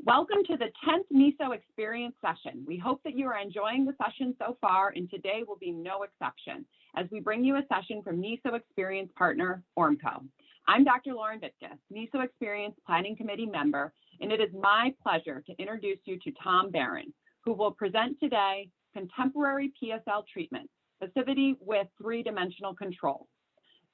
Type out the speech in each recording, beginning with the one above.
Welcome to the 10th NESO Experience session. We hope that you are enjoying the session so far, and today will be no exception as we bring you a session from NESO Experience partner, Ormco. I'm Dr. Lauren Vitkus, NESO Experience Planning Committee member, and it is my pleasure to introduce you to Tom Barron, who will present today contemporary PSL treatment, Passivity with three-dimensional control.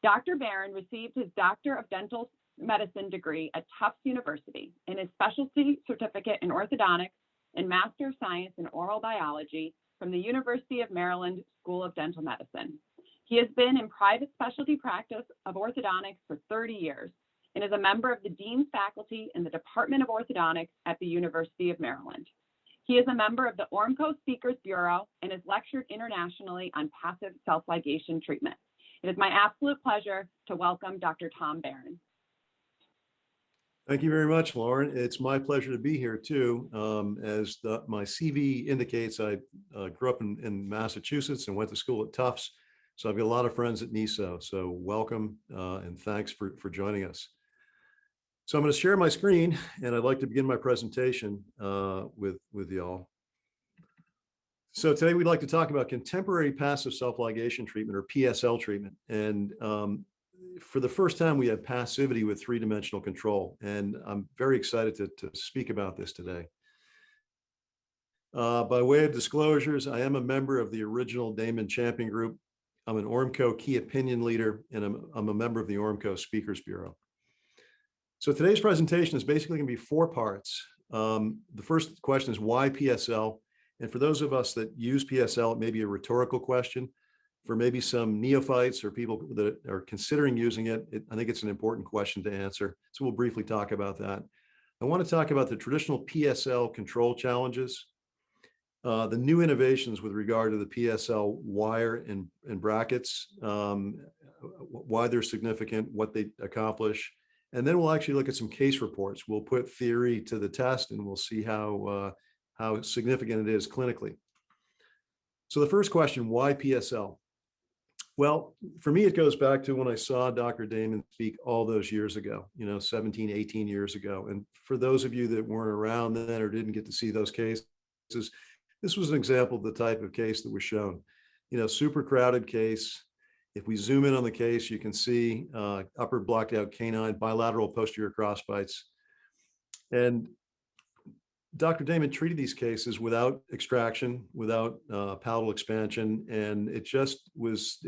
Dr. Barron received his Doctor of Dental Medicine degree at Tufts University and his specialty certificate in orthodontics and Master of Science in Oral Biology from the University of Maryland School of Dental Medicine. He has been in private specialty practice of orthodontics for 30 years and is a member of the Dean's faculty in the Department of Orthodontics at the University of Maryland. He is a member of the Ormco Speakers Bureau and has lectured internationally on passive self-ligation treatment. It is my absolute pleasure to welcome Dr. Tom Barron. Thank you very much, Lauren. It's my pleasure to be here too. My CV indicates, I grew up in Massachusetts and went to school at Tufts. So I've got a lot of friends at NESO. So welcome and thanks for joining us. So I'm going to share my screen and I'd like to begin my presentation with y'all. So today we'd like to talk about contemporary passive self-ligation treatment, or PSL treatment. And for the first time, we have passivity with three-dimensional control, and I'm very excited to speak about this today. By way of disclosures, I am a member of the original Damon champion group. I'm an Ormco key opinion leader, and I'm a member of the Ormco Speakers Bureau. So today's presentation is basically going to be four parts. The first question is why PSL? And for those of us that use PSL, it may be a rhetorical question. For maybe some neophytes or people that are considering using it, I think it's an important question to answer. So we'll briefly talk about that. I want to talk about the traditional PSL control challenges, the new innovations with regard to the PSL wire and brackets, why they're significant, what they accomplish. And then we'll actually look at some case reports. We'll put theory to the test and we'll see how significant it is clinically. So the first question, why PSL? Well, for me, it goes back to when I saw Dr. Damon speak all those years ago, 17, 18 years ago. And for those of you that weren't around then or didn't get to see those cases, this was an example of the type of case that was shown. Super crowded case. If we zoom in on the case, you can see upper blocked out canine, bilateral posterior crossbites. And Dr. Damon treated these cases without extraction, without palatal expansion, and it was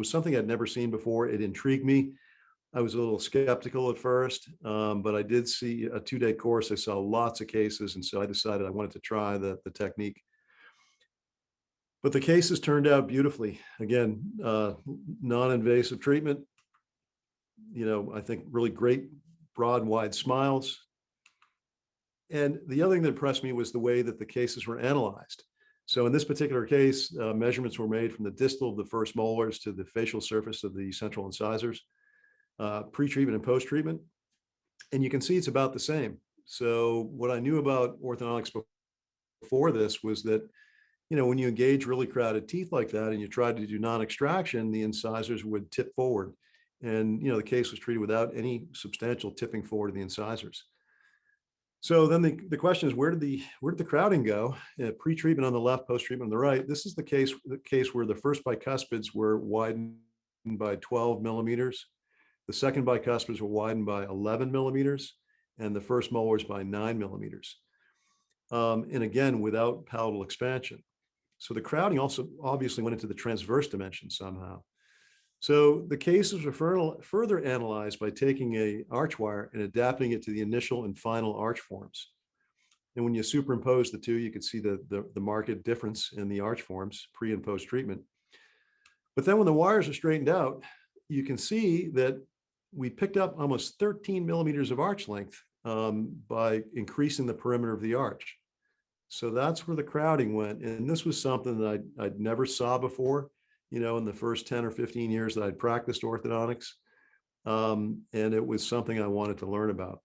something I'd never seen before. It intrigued me. I was a little skeptical at first, but I did see a 2-day course. I saw lots of cases, and so I decided I wanted to try the technique. But the cases turned out beautifully. Again, non-invasive treatment. I think really great, broad, wide smiles. And the other thing that impressed me was the way that the cases were analyzed. So in this particular case, measurements were made from the distal of the first molars to the facial surface of the central incisors, pre-treatment and post-treatment. And you can see it's about the same. So what I knew about orthodontics before this was that, when you engage really crowded teeth like that and you tried to do non-extraction, the incisors would tip forward. And, the case was treated without any substantial tipping forward of the incisors. So then the question is, where did the crowding go? Pre-treatment on the left, post-treatment on the right. This is the case where the first bicuspids were widened by 12 millimeters. The second bicuspids were widened by 11 millimeters, and the first molars by 9 millimeters. And again, without palatal expansion. So the crowding also obviously went into the transverse dimension somehow. So the cases were further analyzed by taking an arch wire and adapting it to the initial and final arch forms. And when you superimpose the two, you could see the marked difference in the arch forms pre and post treatment. But then when the wires are straightened out, you can see that we picked up almost 13 millimeters of arch length by increasing the perimeter of the arch. So that's where the crowding went. And this was something that I'd never saw before. In the first 10 or 15 years that I'd practiced orthodontics. And it was something I wanted to learn about.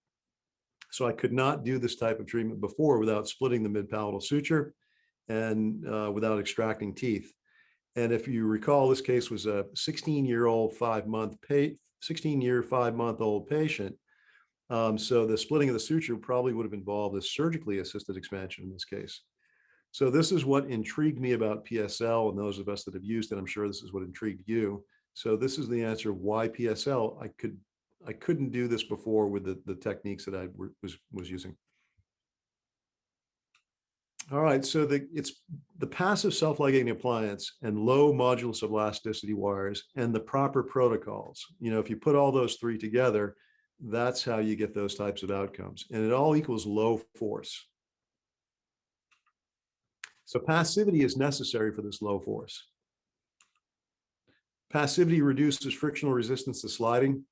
So I could not do this type of treatment before without splitting the mid-palatal suture and without extracting teeth. And if you recall, this case was a 16-year-old 5-month patient So the splitting of the suture probably would have involved a surgically assisted expansion in this case. So this is what intrigued me about PSL, and those of us that have used it, I'm sure this is what intrigued you. So this is the answer of why PSL. I couldn't do this before with the techniques that I was using. All right, so it's the passive self-ligating appliance and low modulus of elasticity wires and the proper protocols. You know, if you put all those three together, that's how you get those types of outcomes. And it all equals low force. So passivity is necessary for this low force. Passivity reduces frictional resistance to sliding.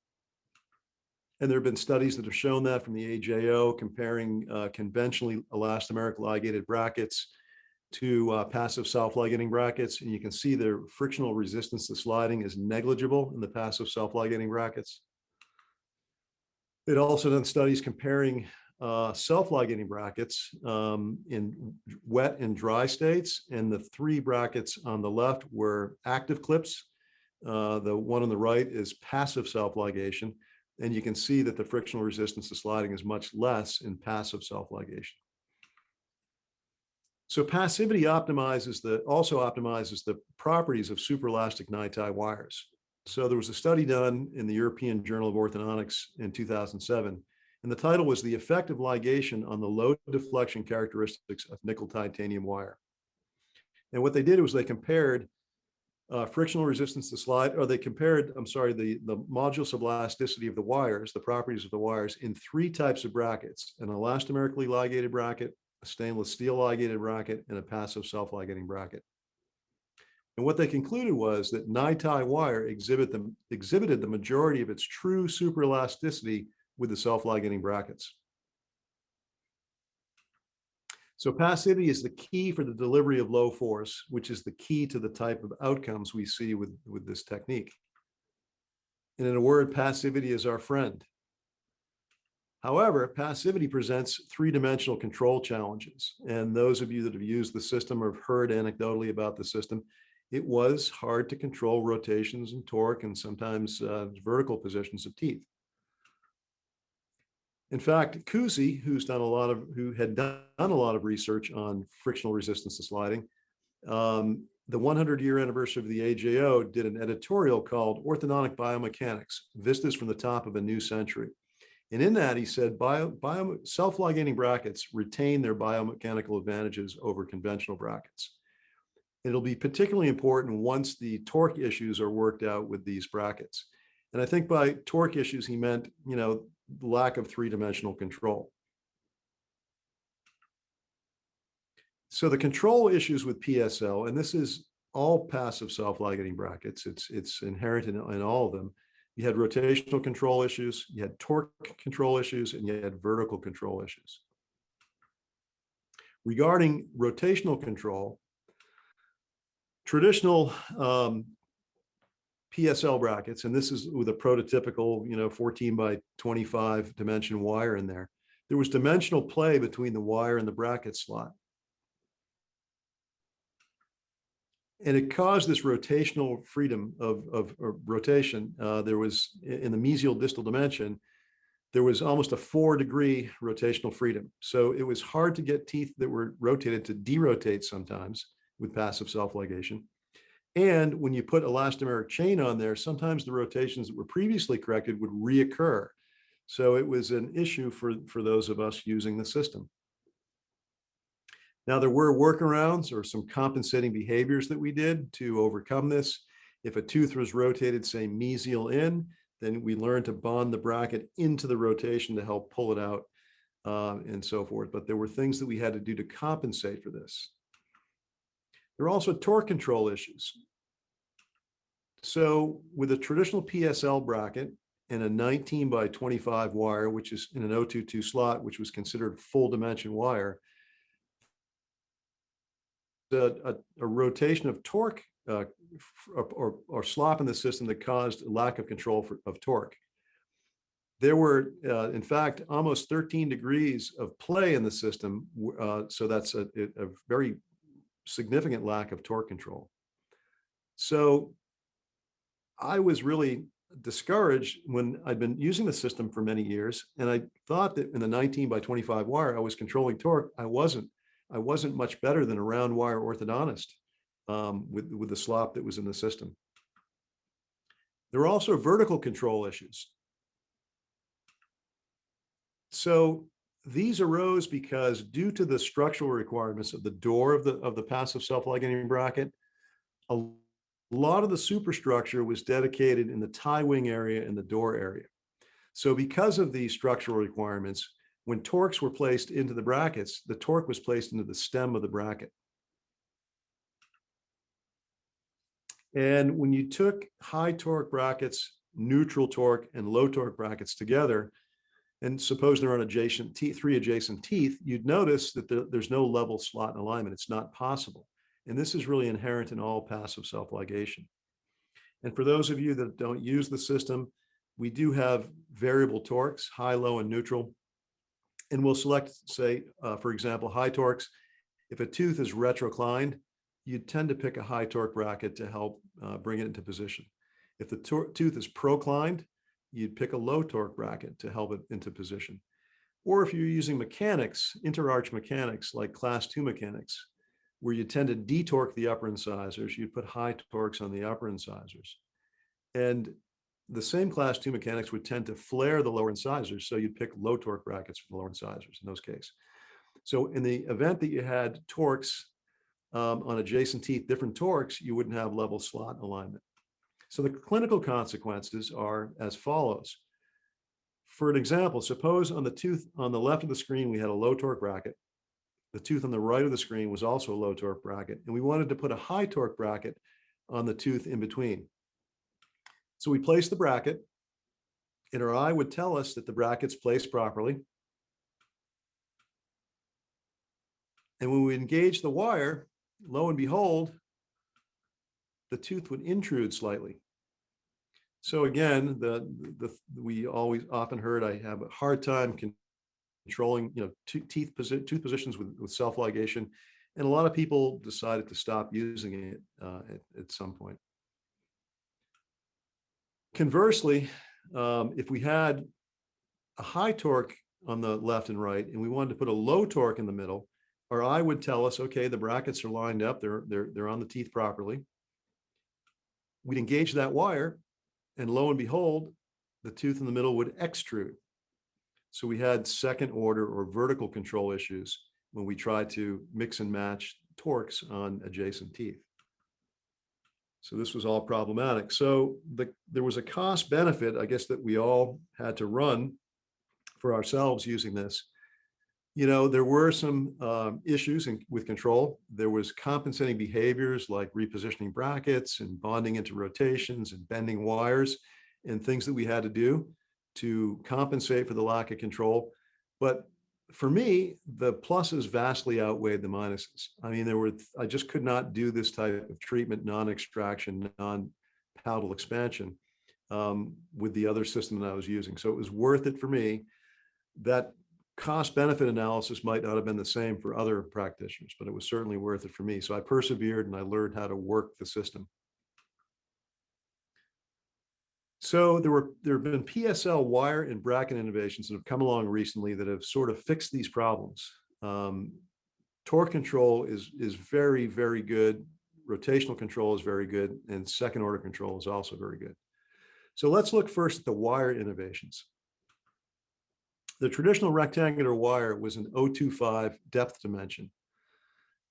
And there have been studies that have shown that from the AJO comparing conventionally elastomeric ligated brackets to passive self-ligating brackets. And you can see the frictional resistance to sliding is negligible in the passive self-ligating brackets. It also done studies comparing self-ligating brackets in wet and dry states. And the three brackets on the left were active clips. The one on the right is passive self-ligation. And you can see that the frictional resistance to sliding is much less in passive self-ligation. So passivity also optimizes the properties of superelastic NiTi wires. So there was a study done in the European Journal of Orthodontics in 2007, and the title was "The Effect of Ligation on the Low Deflection Characteristics of Nickel Titanium Wire." And what they did was they compared frictional resistance to slide, or they compared, the modulus of elasticity of the wires, the properties of the wires in three types of brackets: an elastomerically ligated bracket, a stainless steel ligated bracket, and a passive self-ligating bracket. And what they concluded was that NiTi wire exhibited the majority of its true superelasticity with the self-ligating brackets. So passivity is the key for the delivery of low force, which is the key to the type of outcomes we see with this technique. And in a word, passivity is our friend. However, passivity presents three-dimensional control challenges. And those of you that have used the system or have heard anecdotally about the system, it was hard to control rotations and torque and sometimes vertical positions of teeth. In fact, Kusi, who had done a lot of research on frictional resistance to sliding, the 100-year anniversary of the AJO did an editorial called "Orthodontic Biomechanics: Vistas from the Top of a New Century." And in that, he said self-ligating brackets retain their biomechanical advantages over conventional brackets. It'll be particularly important once the torque issues are worked out with these brackets. And I think by torque issues, he meant, lack of three-dimensional control. So the control issues with PSL, and this is all passive self-ligating brackets, it's inherent in all of them. You had rotational control issues, you had torque control issues, and you had vertical control issues. Regarding rotational control, traditional PSL brackets, and this is with a prototypical, 14 by 25 dimension wire in there. There was dimensional play between the wire and the bracket slot. And it caused this rotational freedom of rotation. There was, in the mesial distal dimension, there was almost a 4-degree rotational freedom. So it was hard to get teeth that were rotated to derotate sometimes with passive self-ligation. And when you put elastomeric chain on there, sometimes the rotations that were previously corrected would reoccur. So it was an issue for those of us using the system. Now, there were workarounds or some compensating behaviors that we did to overcome this. If a tooth was rotated, say, mesial in, then we learned to bond the bracket into the rotation to help pull it out and so forth. But there were things that we had to do to compensate for this. There are also torque control issues. So with a traditional PSL bracket and a 19 by 25 wire, which is in an 022 slot, which was considered full dimension wire, a rotation of torque or slop in the system that caused a lack of control of torque. There were, in fact, almost 13 degrees of play in the system. So that's a very significant lack of torque control. So I was really discouraged when I'd been using the system for many years, and I thought that in the 19 by 25 wire, I was controlling torque. I wasn't. I wasn't much better than a round wire orthodontist with the slop that was in the system. There were also vertical control issues. So these arose because due to the structural requirements of the door of the passive self-ligating bracket, a lot of the superstructure was dedicated in the tie wing area and the door area. So because of these structural requirements, when torques were placed into the brackets, the torque was placed into the stem of the bracket. And when you took high torque brackets, neutral torque, and low torque brackets together, and suppose they're on adjacent teeth, 3 adjacent teeth, you'd notice that there's no level slot and alignment. It's not possible. And this is really inherent in all passive self-ligation. And for those of you that don't use the system, we do have variable torques, high, low, and neutral. And we'll select, say, for example, high torques. If a tooth is retroclined, you tend to pick a high torque bracket to help bring it into position. If the tooth is proclined, you'd pick a low torque bracket to help it into position. Or if you're using mechanics, interarch mechanics like class 2 mechanics, where you tend to detorque the upper incisors, you put high torques on the upper incisors. And the same class 2 mechanics would tend to flare the lower incisors, so you'd pick low torque brackets for the lower incisors in those cases. So in the event that you had torques on adjacent teeth, different torques, you wouldn't have level slot alignment. So the clinical consequences are as follows. For an example, suppose on the tooth on the left of the screen, we had a low torque bracket. The tooth on the right of the screen was also a low torque bracket, and we wanted to put a high torque bracket on the tooth in between. So we placed the bracket, and our eye would tell us that the bracket's placed properly. And when we engage the wire, lo and behold, the tooth would intrude slightly. So again, we always often heard I have a hard time controlling, tooth positions with self-ligation, and a lot of people decided to stop using it at some point. Conversely, if we had a high torque on the left and right, and we wanted to put a low torque in the middle, our eye would tell us, okay, the brackets are lined up, they're on the teeth properly. We'd engage that wire, and lo and behold, the tooth in the middle would extrude. So we had second order or vertical control issues when we tried to mix and match torques on adjacent teeth. So this was all problematic. So there was a cost benefit, I guess, that we all had to run for ourselves using this. There were some issues with control. There was compensating behaviors like repositioning brackets and bonding into rotations and bending wires and things that we had to do to compensate for the lack of control. But for me, the pluses vastly outweighed the minuses. I mean, I just could not do this type of treatment, non-extraction, non-palatal expansion with the other system that I was using. So it was worth it for me. That cost benefit analysis might not have been the same for other practitioners, but it was certainly worth it for me. So I persevered and I learned how to work the system. So there have been PSL wire and bracket innovations that have come along recently that have sort of fixed these problems. Torque control is very, very good. Rotational control is very good, and second order control is also very good. So let's look first at the wire innovations. The traditional rectangular wire was an 0.25 depth dimension.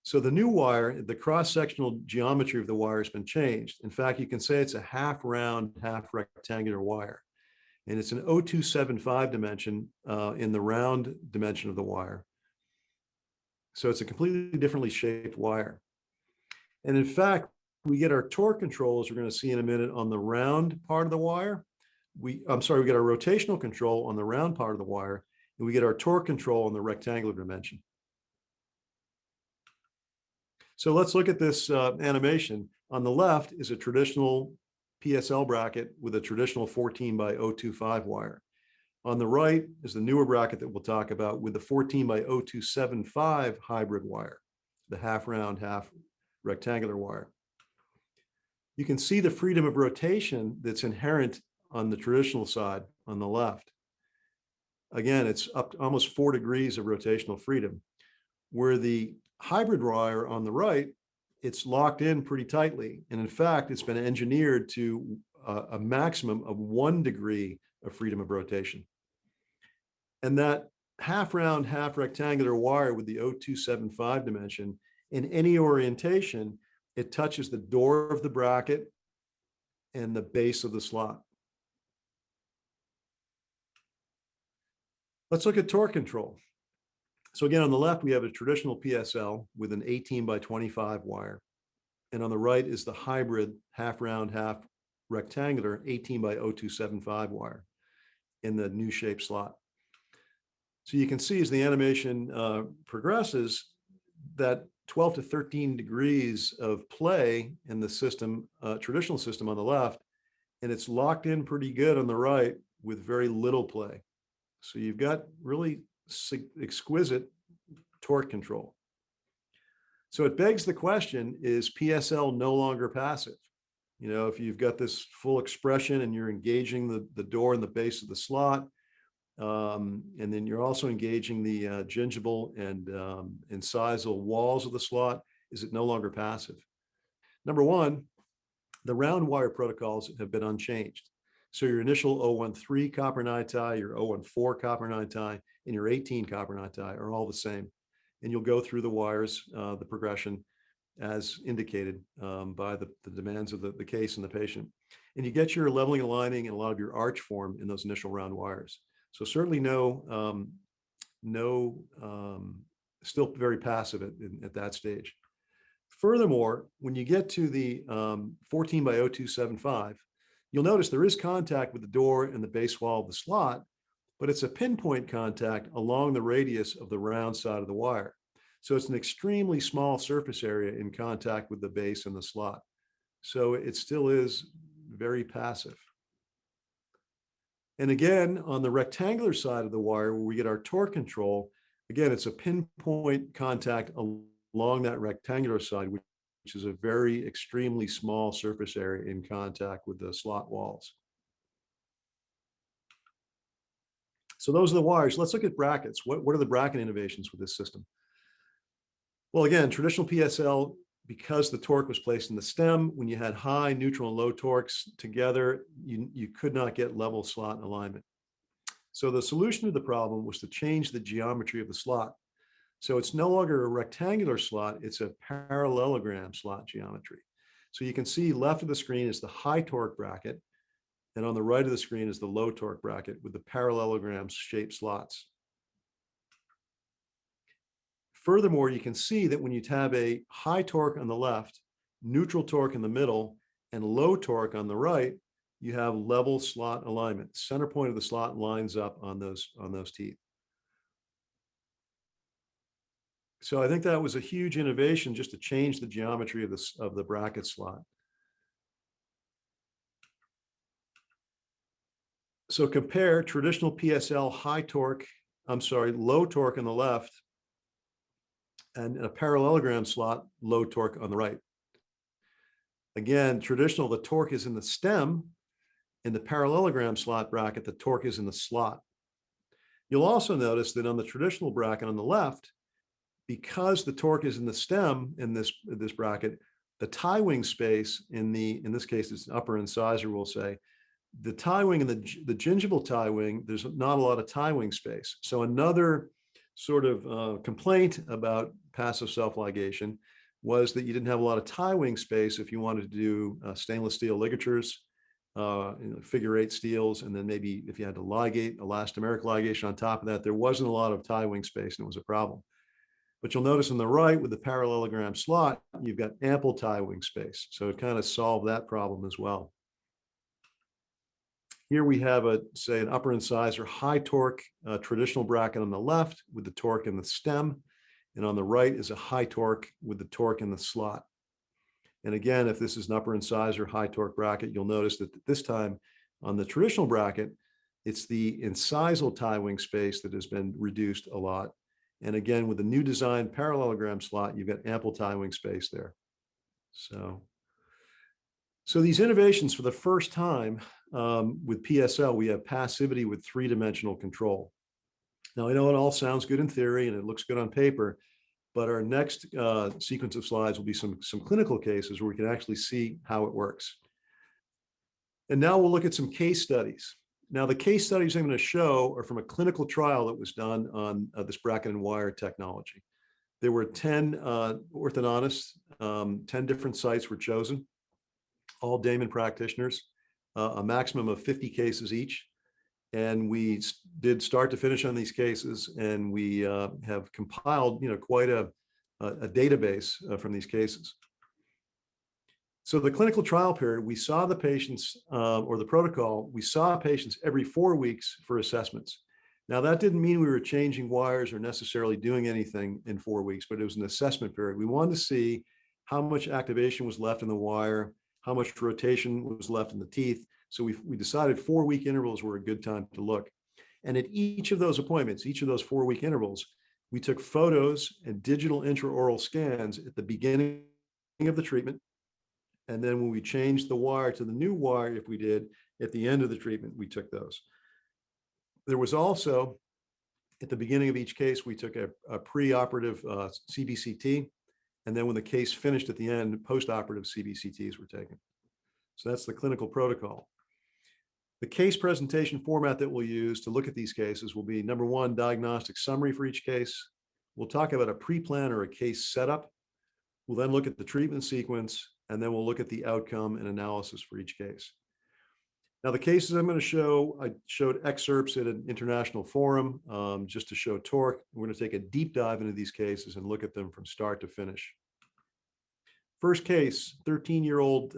So the new wire, the cross-sectional geometry of the wire has been changed. In fact, you can say it's a half round, half rectangular wire. And it's an 0.275 dimension in the round dimension of the wire. So it's a completely differently shaped wire. And in fact, we get our torque control, as we're going to see in a minute, on the round part of the wire. We get our rotational control on the round part of the wire, and we get our torque control on the rectangular dimension. So let's look at this animation. On the left is a traditional PSL bracket with a traditional 14 by 0.25 wire. On the right is the newer bracket that we'll talk about with the 14 by 0.275 hybrid wire, the half round, half rectangular wire. You can see the freedom of rotation that's inherent on the traditional side on the left. Again, it's up to almost 4 degrees of rotational freedom, where the hybrid wire on the right, it's locked in pretty tightly. And in fact, it's been engineered to a maximum of 1 degree of freedom of rotation. And that half round, half rectangular wire with the 0275 dimension, in any orientation, it touches the door of the bracket and the base of the slot. Let's look at torque control. So again, on the left, we have a traditional PSL with an 18 by 25 wire. And on the right is the hybrid half round, half rectangular 18 by 0275 wire in the new shape slot. So you can see as the animation progresses that 12 to 13 degrees of play in the system, traditional system on the left, and it's locked in pretty good on the right with very little play. So you've got really exquisite torque control. So it begs the question, is PSL no longer passive? You know, if you've got this full expression and you're engaging the door in the base of the slot, and then you're also engaging the gingival and incisal walls of the slot, is it no longer passive? Number one, the round wire protocols have been unchanged. So your initial 013 copper nine tie, your 014 copper nine tie, and your 18 copper nine tie are all the same. And you'll go through the wires, the progression as indicated by the demands of the case and the patient. And you get your leveling and aligning and a lot of your arch form in those initial round wires. So certainly still very passive at that stage. Furthermore, when you get to the 14 by 0275, you'll notice there is contact with the door and the base wall of the slot, but it's a pinpoint contact along the radius of the round side of the wire. So it's an extremely small surface area in contact with the base and the slot. So it still is very passive. And again, on the rectangular side of the wire, where we get our torque control, again, it's a pinpoint contact along that rectangular side, which is a very extremely small surface area in contact with the slot walls. So those are the wires. Let's look at brackets. What are the bracket innovations with this system? Well, again, traditional PSL, because the torque was placed in the stem, when you had high, neutral, and low torques together, you could not get level slot alignment. So the solution to the problem was to change the geometry of the slot. So it's no longer a rectangular slot, it's a parallelogram slot geometry. So you can see left of the screen is the high torque bracket, and on the right of the screen is the low torque bracket with the parallelogram shaped slots. Furthermore, you can see that when you have a high torque on the left, neutral torque in the middle, and low torque on the right, you have level slot alignment. Center point of the slot lines up on those teeth. So I think that was a huge innovation just to change the geometry of the bracket slot. So compare traditional PSL low torque on the left, and a parallelogram slot, low torque on the right. Again, traditional, the torque is in the stem. In the parallelogram slot bracket, the torque is in the slot. You'll also notice that on the traditional bracket on the left, because the torque is in the stem in this bracket, the tie wing space in this case, it's upper incisor, we'll say, the tie wing and the gingival tie wing, there's not a lot of tie wing space. So another sort of complaint about passive self-ligation was that you didn't have a lot of tie wing space if you wanted to do stainless steel ligatures, figure 8 steels, and then maybe if you had to ligate, elastomeric ligation on top of that, there wasn't a lot of tie wing space and it was a problem. But you'll notice on the right with the parallelogram slot, you've got ample tie wing space. So it kind of solved that problem as well. Here we have say an upper incisor high torque traditional bracket on the left with the torque in the stem. And on the right is a high torque with the torque in the slot. And again, if this is an upper incisor high torque bracket, you'll notice that this time on the traditional bracket, it's the incisal tie wing space that has been reduced a lot. And again, with the new design parallelogram slot, you've got ample tie wing space there. So these innovations for the first time with PSL, we have passivity with three-dimensional control. Now, I know it all sounds good in theory and it looks good on paper, but our next sequence of slides will be some clinical cases where we can actually see how it works. And now we'll look at some case studies. Now, the case studies I'm going to show are from a clinical trial that was done on this bracket and wire technology. There were 10 orthodontists, 10 different sites were chosen, all Damon practitioners, a maximum of 50 cases each. And we did start to finish on these cases, and we have compiled, quite a database from these cases. So the clinical trial period, we saw the patients, or the protocol, we saw patients every 4 weeks for assessments. Now, that didn't mean we were changing wires or necessarily doing anything in 4 weeks, but it was an assessment period. We wanted to see how much activation was left in the wire, how much rotation was left in the teeth. So we decided 4-week intervals were a good time to look. And at each of those appointments, each of those 4-week intervals, we took photos and digital intraoral scans at the beginning of the treatment. And then when we changed the wire to the new wire, if we did, at the end of the treatment, we took those. There was also, at the beginning of each case, we took a pre-operative CBCT. And then when the case finished at the end, post-operative CBCTs were taken. So that's the clinical protocol. The case presentation format that we'll use to look at these cases will be, number one, diagnostic summary for each case. We'll talk about a pre-plan or a case setup. We'll then look at the treatment sequence, and then we'll look at the outcome and analysis for each case. Now, the cases I'm going to show, I showed excerpts at an international forum just to show torque. We're going to take a deep dive into these cases and look at them from start to finish. First case, 13-year-old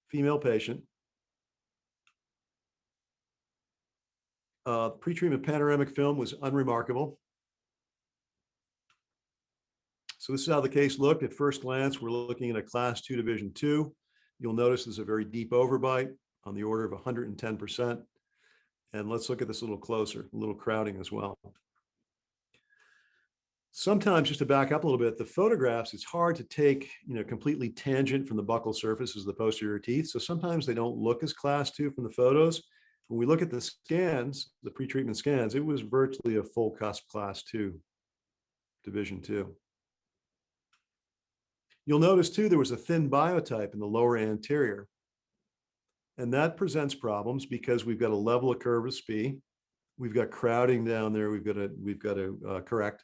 female patient. Pre-treatment panoramic film was unremarkable. So this is how the case looked at first glance. We're looking at a class 2 division 2. You'll notice there's a very deep overbite on the order of 110%. And let's look at this a little closer, a little crowding as well. Sometimes, just to back up a little bit, the photographs, it's hard to take, completely tangent from the buccal surfaces of the posterior teeth. So sometimes they don't look as class 2 from the photos. When we look at the scans, the pre-treatment scans, it was virtually a full cusp class 2, division 2. You'll notice too, there was a thin biotype in the lower anterior. And that presents problems because we've got a level of curvus B. We've got crowding down there. We've got to correct.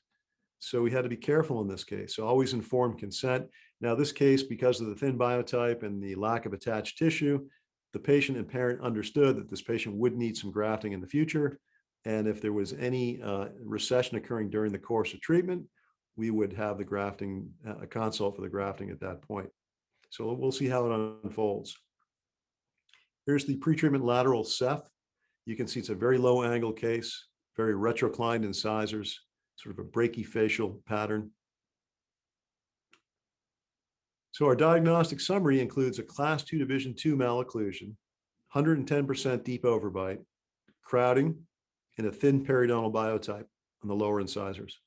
So we had to be careful in this case. So always informed consent. Now this case, because of the thin biotype and the lack of attached tissue, the patient and parent understood that this patient would need some grafting in the future. And if there was any recession occurring during the course of treatment, we would have the grafting, a consult for the grafting at that point. So we'll see how it unfolds. Here's the pretreatment lateral ceph. You can see it's a very low angle case, very retroclined incisors, sort of a brachyfacial pattern. So our diagnostic summary includes a class 2 division 2 malocclusion, 110% deep overbite, crowding, and a thin periodontal biotype on the lower incisors.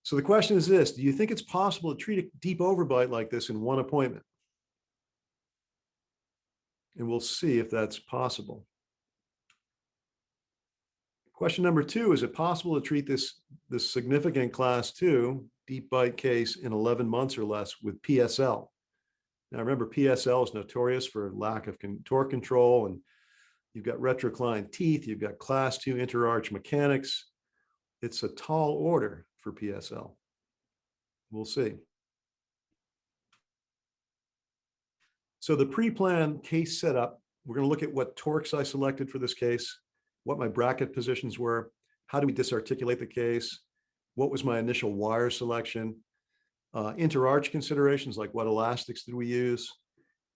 So the question is this: do you think it's possible to treat a deep overbite like this in one appointment? And we'll see if that's possible. Question number 2, is it possible to treat this significant class 2 deep bite case in 11 months or less with PSL? Now remember, PSL is notorious for lack of torque control, and you've got retroclined teeth, you've got class 2 interarch mechanics. It's a tall order for PSL. We'll see. So the pre-planned case setup, we're going to look at what torques I selected for this case, what my bracket positions were, how do we disarticulate the case, what was my initial wire selection, interarch considerations like what elastics did we use,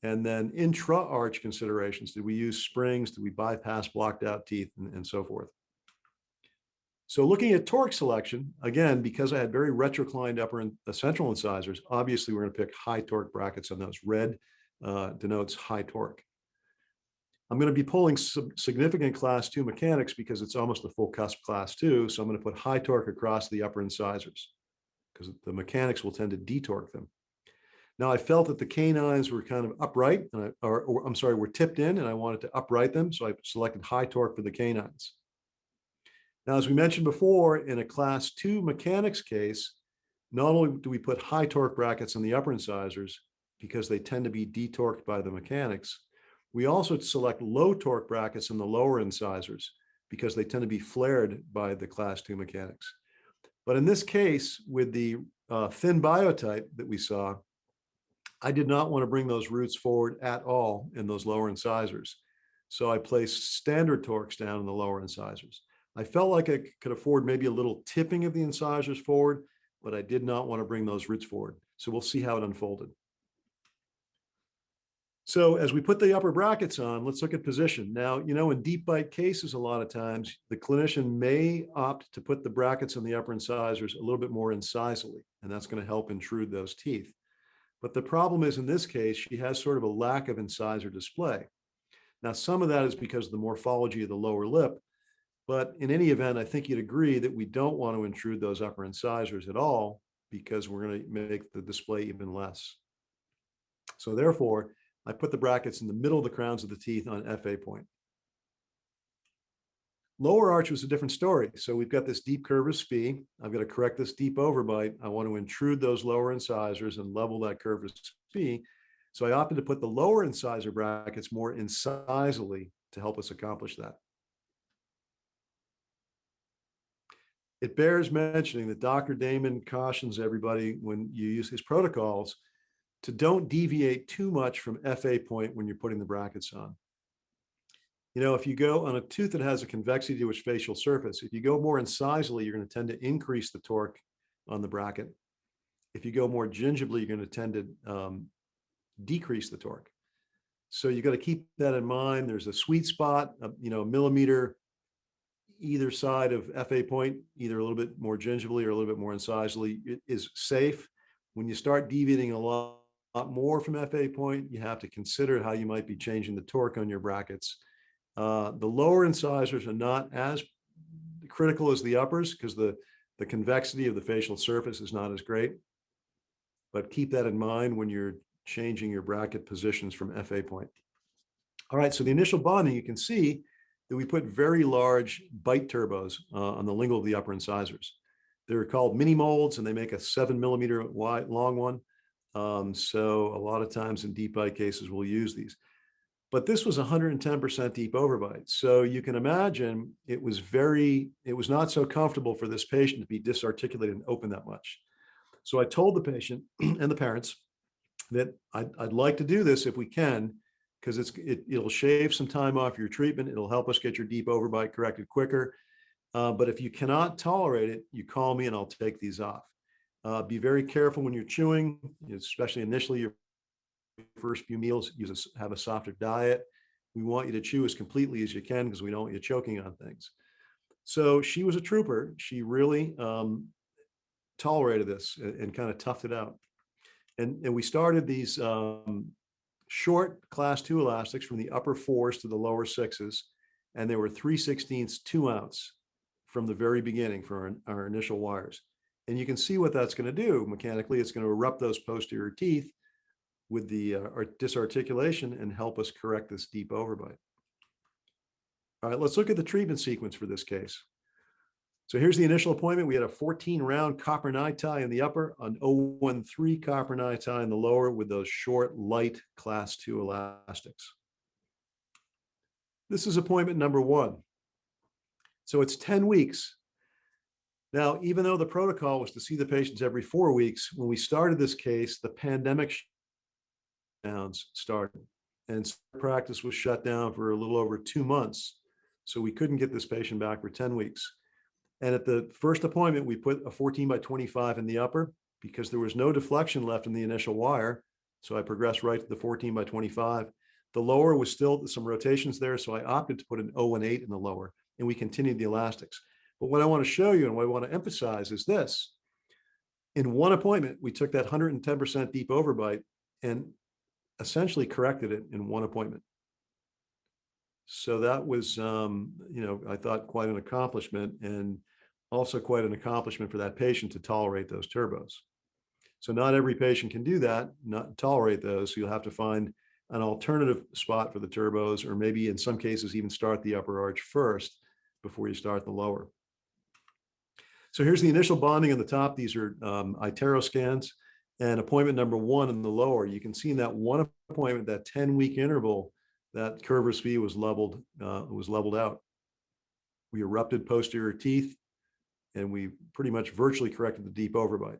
and then intra-arch considerations. Did we use springs? Did we bypass blocked out teeth, and so forth? So looking at torque selection, again, because I had very retroclined upper and central incisors, obviously we're going to pick high torque brackets on those. Red denotes high torque. I'm going to be pulling some significant class 2 mechanics because it's almost a full cusp class 2. So I'm going to put high torque across the upper incisors because the mechanics will tend to detorque them. Now I felt that the canines were kind of upright, and I'm sorry, were tipped in, and I wanted to upright them. So I selected high torque for the canines. Now, as we mentioned before, in a class 2 mechanics case, not only do we put high torque brackets on the upper incisors because they tend to be detorqued by the mechanics, we also select low torque brackets in the lower incisors because they tend to be flared by the class 2 mechanics. But in this case, with the thin biotype that we saw, I did not want to bring those roots forward at all in those lower incisors. So I placed standard torques down in the lower incisors. I felt like I could afford maybe a little tipping of the incisors forward, but I did not want to bring those roots forward. So we'll see how it unfolded. So as we put the upper brackets on, let's look at position. Now, in deep bite cases, a lot of times the clinician may opt to put the brackets on the upper incisors a little bit more incisally, and that's going to help intrude those teeth. But the problem is, in this case, she has sort of a lack of incisor display. Now, some of that is because of the morphology of the lower lip, but in any event, I think you'd agree that we don't want to intrude those upper incisors at all because we're going to make the display even less. So therefore, I put the brackets in the middle of the crowns of the teeth on FA point. Lower arch was a different story. So we've got this deep curve of SPE. I've got to correct this deep overbite. I want to intrude those lower incisors and level that curve of SPE. So I opted to put the lower incisor brackets more incisally to help us accomplish that. It bears mentioning that Dr. Damon cautions everybody when you use his protocols to don't deviate too much from FA point when you're putting the brackets on. If you go on a tooth that has a convexity to its facial surface, if you go more incisally, you're going to tend to increase the torque on the bracket. If you go more gingivally, you're going to tend to decrease the torque. So you've got to keep that in mind. There's a sweet spot, a millimeter either side of FA point, either a little bit more gingivally or a little bit more incisally. It is safe. When you start deviating a lot more from FA point, you have to consider how you might be changing the torque on your brackets. The lower incisors are not as critical as the uppers because the convexity of the facial surface is not as great. But keep that in mind when you're changing your bracket positions from FA point. All right, so the initial bonding, you can see that we put very large bite turbos on the lingual of the upper incisors. They're called mini molds, and they make a 7 millimeter wide long one. So a lot of times in deep bite cases, we'll use these. But this was 110% deep overbite. So you can imagine it was not so comfortable for this patient to be disarticulated and open that much. So I told the patient and the parents that I'd like to do this if we can, because it'll shave some time off your treatment. It'll help us get your deep overbite corrected quicker. But if you cannot tolerate it, you call me and I'll take these off. Be very careful when you're chewing, especially initially your first few meals, have a softer diet. We want you to chew as completely as you can because we don't want you choking on things. So she was a trooper. She really tolerated this and kind of toughed it out. And we started these short class 2 elastics from the upper 4s to the lower 6s. And they were 3/16 2 ounce from the very beginning for our initial wires. And you can see what that's going to do mechanically. It's going to erupt those posterior teeth with the disarticulation and help us correct this deep overbite. All right, let's look at the treatment sequence for this case. So here's the initial appointment. We had a 14 round copper NiTi in the upper, an 013 copper NiTi in the lower with those short, light class 2 elastics. This is appointment number 1. So it's 10 weeks. Now, even though the protocol was to see the patients every 4 weeks, when we started this case, the pandemic shutdowns started and practice was shut down for a little over 2 months. So we couldn't get this patient back for 10 weeks. And at the first appointment, we put a 14/25 in the upper because there was no deflection left in the initial wire. So I progressed right to the 14/25. The lower was still some rotations there. So I opted to put an 018 in the lower, and we continued the elastics. But what I want to show you and what I want to emphasize is this. In one appointment, we took that 110% deep overbite and essentially corrected it in one appointment. So that was, I thought quite an accomplishment, and also quite an accomplishment for that patient to tolerate those turbos. So not every patient can do that, not tolerate those. So you'll have to find an alternative spot for the turbos, or maybe in some cases even start the upper arch first before you start the lower. So here's the initial bonding on the top. These are iTero scans, and appointment number 1 in the lower. You can see in that one appointment, that 10-week interval, that Curvers V was leveled out. We erupted posterior teeth, and we pretty much virtually corrected the deep overbite.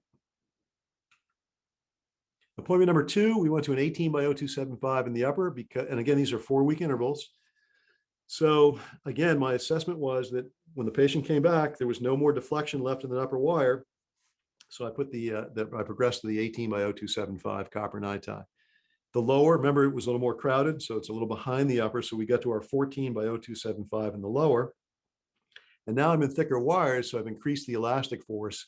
Appointment number 2, we went to an 18/0275 in the upper, and again, these are 4-week intervals. So again, my assessment was that when the patient came back, there was no more deflection left in the upper wire. So I put I progressed to the 18/0275 copper NiTi. The lower, remember, it was a little more crowded, so it's a little behind the upper. So we got to our 14/0275 in the lower. And now I'm in thicker wires, so I've increased the elastic force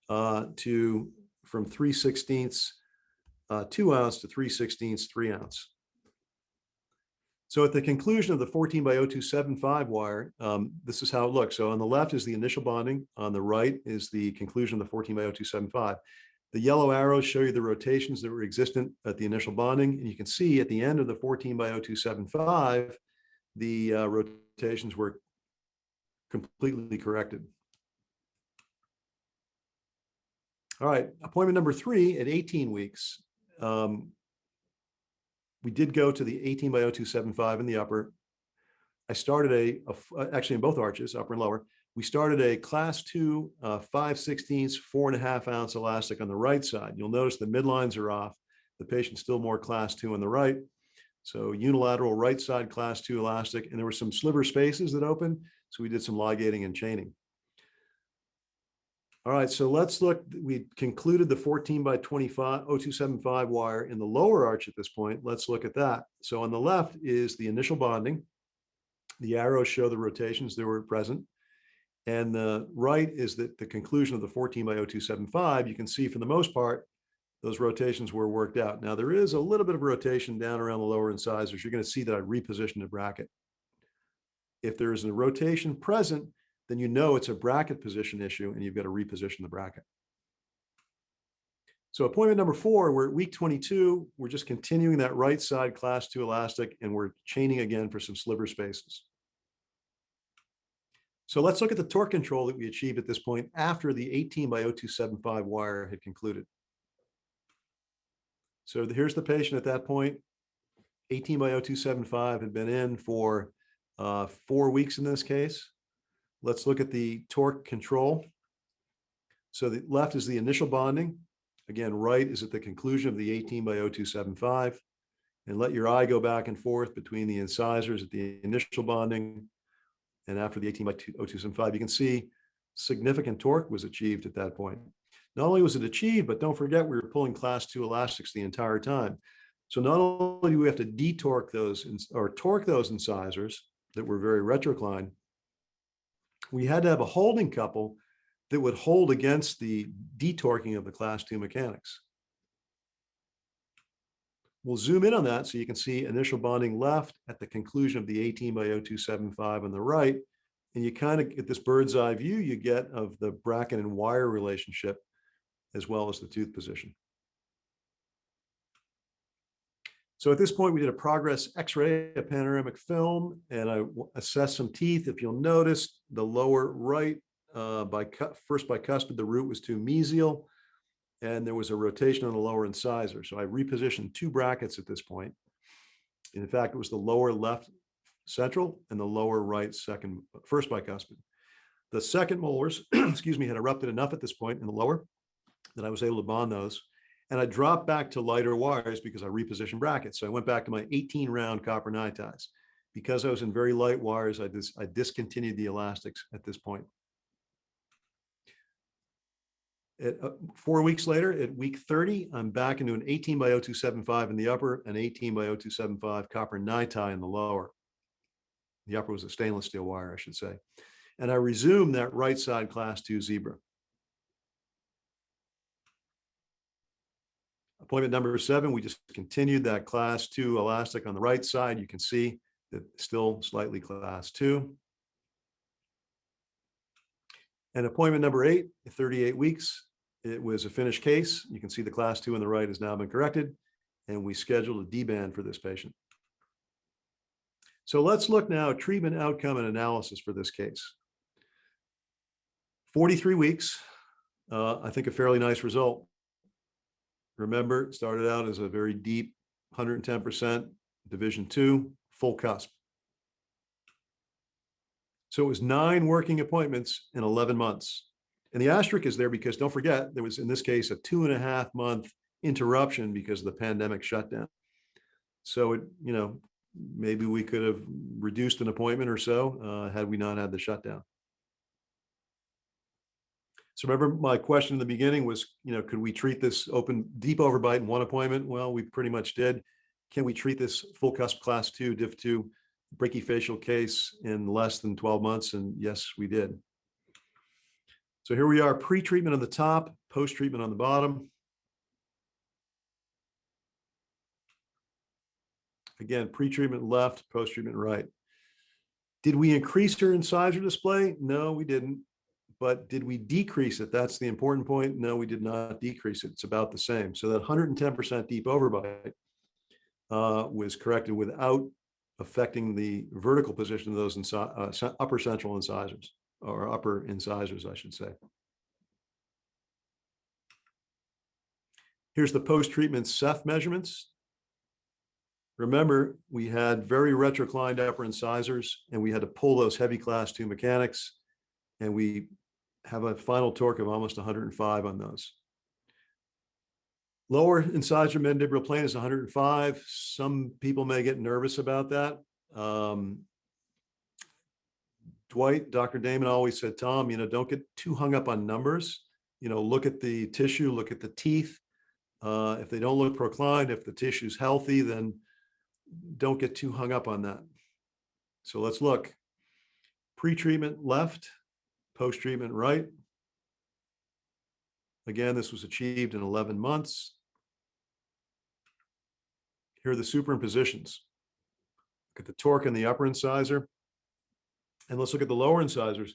from 3/16 2 ounce to 3/16 3 ounce. So at the conclusion of the 14/0275 wire, this is how it looks. So on the left is the initial bonding. On the right is the conclusion of the 14/0275. The yellow arrows show you the rotations that were existent at the initial bonding. And you can see at the end of the 14/0275, the rotations were completely corrected. All right, appointment number 3 at 18 weeks. We did go to the 18/0275 in the upper. I started actually in both arches, upper and lower. We started a class 2 5/16 4.5 ounce elastic on the right side. You'll notice the midlines are off. The patient's still more class 2 on the right. So unilateral right side class 2 elastic, and there were some sliver spaces that opened. So we did some ligating and chaining. All right, so let's look. We concluded the 14/0275 wire in the lower arch at this point. Let's look at that. So on the left is the initial bonding. The arrows show the rotations that were present. And the right is the conclusion of the 14/0275. You can see for the most part, those rotations were worked out. Now there is a little bit of rotation down around the lower incisors. You're going to see that I repositioned the bracket. If there is a rotation present, then you know it's a bracket position issue and you've got to reposition the bracket. So appointment number 4, we're at week 22. We're just continuing that right side class 2 elastic, and we're chaining again for some sliver spaces. So let's look at the torque control that we achieved at this point after the 18/0275 wire had concluded. So here's the patient at that point. 18/0275 had been in for 4 weeks in this case. Let's look at the torque control. So the left is the initial bonding. Again, right is at the conclusion of the 18/0275. And let your eye go back and forth between the incisors at the initial bonding and after the 18/0275. You can see significant torque was achieved at that point. Not only was it achieved, but don't forget we were pulling class 2 elastics the entire time. So not only do we have to detorque those or torque those incisors that were very retroclined, we had to have a holding couple that would hold against the detorquing of the class 2 mechanics. We'll zoom in on that so you can see initial bonding left at the conclusion of the 18/0275 on the right. And you kind of get this bird's eye view you get of the bracket and wire relationship as well as the tooth position. So at this point, we did a progress X-ray, a panoramic film, and I assessed some teeth. If you'll notice, the lower right, first bicuspid, the root was too mesial, and there was a rotation on the lower incisor. So I repositioned 2 brackets at this point. And in fact, it was the lower left central and the lower right first bicuspid. The second molars, excuse me, had erupted enough at this point in the lower that I was able to bond those. And I dropped back to lighter wires because I repositioned brackets. So I went back to my 18-round copper NiTis. Because I was in very light wires, I discontinued the elastics at this point. 4 weeks later, at week 30, I'm back into an 18/0275 in the upper and 18/0275 copper NiTi in the lower. The upper was a stainless steel wire, I should say. And I resumed that right side class 2 zebra. Appointment number 7, we just continued that class 2 elastic on the right side. You can see that still slightly class 2. And appointment number 8, 38 weeks, It was a finished case. You can see the class 2 on the right has now been corrected, and we scheduled a D-band for this patient. So let's look now at treatment outcome and analysis for this case. 43 weeks, I think a fairly nice result. Remember, it started out as a very deep 110%, division 2, full cusp. So it was 9 working appointments in 11 months. And the asterisk is there because don't forget, there was in this case a 2.5-month interruption because of the pandemic shutdown. So it, maybe we could have reduced an appointment or so had we not had the shutdown. So remember my question in the beginning was, could we treat this open deep overbite in 1 appointment? Well, we pretty much did. Can we treat this full cusp class 2 div 2 brachyfacial case in less than 12 months? And yes, we did. So here we are, pre-treatment on the top, post-treatment on the bottom. Again, pre-treatment left, post-treatment right. Did we increase her incisor display? No, we didn't. But did we decrease it? That's the important point. No, we did not decrease it. It's about the same. So that 110% deep overbite was corrected without affecting the vertical position of those upper central incisors, or upper incisors, I should say. Here's the post-treatment Ceph measurements. Remember, we had very retroclined upper incisors, and we had to pull those heavy class 2 mechanics, and we have a final torque of almost 105 on those. Lower incisor mandibular plane is 105. Some people may get nervous about that. Dwight, Dr. Damon always said, Tom, don't get too hung up on numbers. Look at the tissue, look at the teeth. If they don't look proclined, if the tissue's healthy, then don't get too hung up on that. So let's look. Pre-treatment left, post-treatment right. Again, this was achieved in 11 months. Here are the superimpositions. Look at the torque in the upper incisor. And let's look at the lower incisors.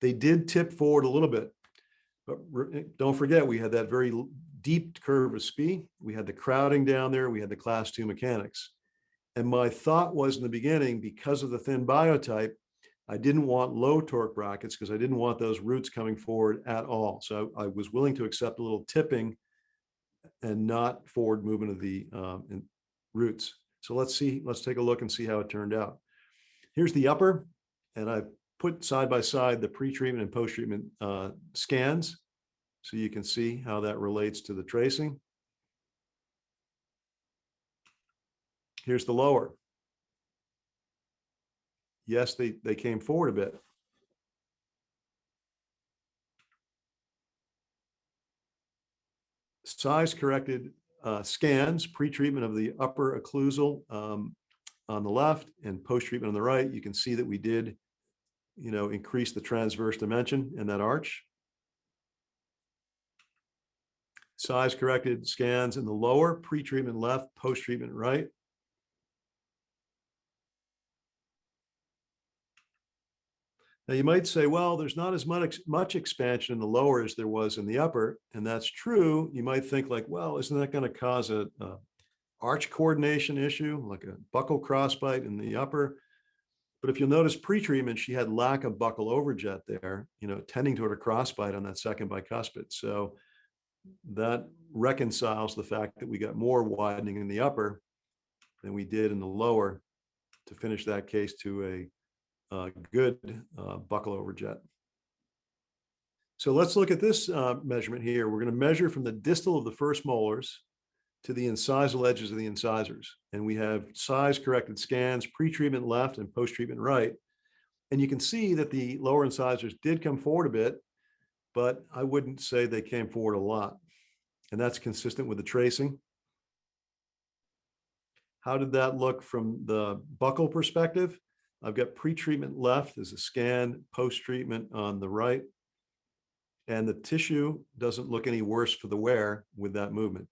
They did tip forward a little bit. But don't forget, we had that very deep curve of SPE. We had the crowding down there. We had the class 2 mechanics. And my thought was in the beginning, because of the thin biotype, I didn't want low torque brackets because I didn't want those roots coming forward at all. So I was willing to accept a little tipping and not forward movement of the roots. So let's take a look and see how it turned out. Here's the upper, and I put side by side the pre-treatment and post-treatment scans, so you can see how that relates to the tracing. Here's the lower. Yes, they came forward a bit. Size corrected scans, pre-treatment of the upper occlusal on the left and post-treatment on the right. You can see that we did, increase the transverse dimension in that arch. Size corrected scans in the lower, pre-treatment left, post-treatment right. Now you might say, well, there's not as much expansion in the lower as there was in the upper, and that's true. You might think like, well, isn't that going to cause a arch coordination issue, like a buccal crossbite in the upper? But if you'll notice pre-treatment, she had lack of buccal overjet there, tending toward a crossbite on that second bicuspid. So that reconciles the fact that we got more widening in the upper than we did in the lower to finish that case to a good buccal overjet. So let's look at this measurement here. We're going to measure from the distal of the first molars to the incisal edges of the incisors. And we have size corrected scans, pre-treatment left and post-treatment right. And you can see that the lower incisors did come forward a bit, but I wouldn't say they came forward a lot. And that's consistent with the tracing. How did that look from the buccal perspective? I've got pre-treatment left as a scan, post-treatment on the right. And the tissue doesn't look any worse for the wear with that movement.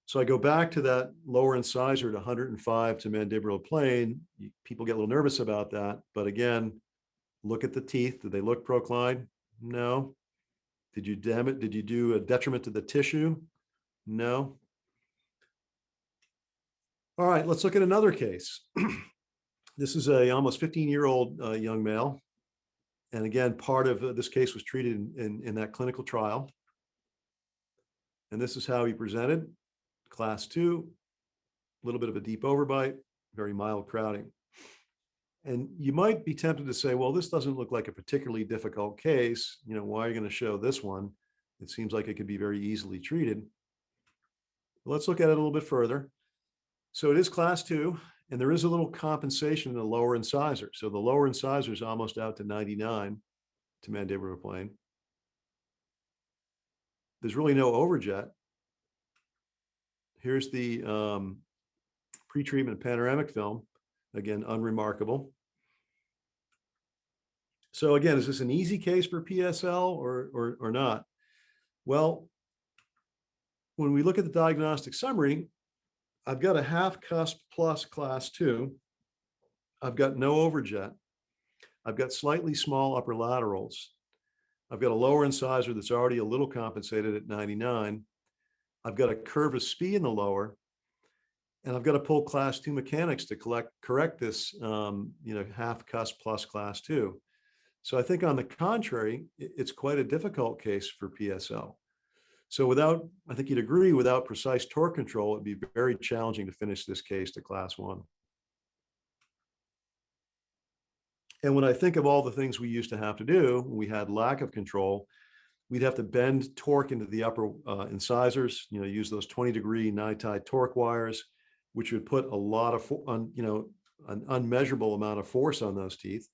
So I go back to that lower incisor at 105 to mandibular plane. People get a little nervous about that. But again, look at the teeth. Do they look proclined? No. Did you damage? Did you do a detriment to the tissue? No. All right, let's look at another case. This is a almost 15-year-old young male. And again, part of this case was treated in that clinical trial. And this is how he presented. Class 2, a little bit of a deep overbite, very mild crowding. And you might be tempted to say, well, this doesn't look like a particularly difficult case. You know, why are you going to show this one? It seems like it could be very easily treated. Let's look at it a little bit further. So it is class 2, and there is a little compensation in the lower incisor. So the lower incisor is almost out to 99 to mandibular plane. There's really no overjet. Here's the pre-treatment panoramic film. Again, unremarkable. So again, is this an easy case for PSL or not? Well, when we look at the diagnostic summary, I've got a half cusp plus class 2. I've got no overjet. I've got slightly small upper laterals. I've got a lower incisor that's already a little compensated at 99. I've got a curve of SPE in the lower, and I've got to pull class 2 mechanics to correct this, half cusp plus class 2. So I think on the contrary, it's quite a difficult case for PSL. So I think you'd agree, without precise torque control, it'd be very challenging to finish this case to class 1. And when I think of all the things we used to have to do, we had lack of control. We'd have to bend torque into the upper incisors, use those 20-degree NiTi torque wires, which would put a lot of, an unmeasurable amount of force on those teeth,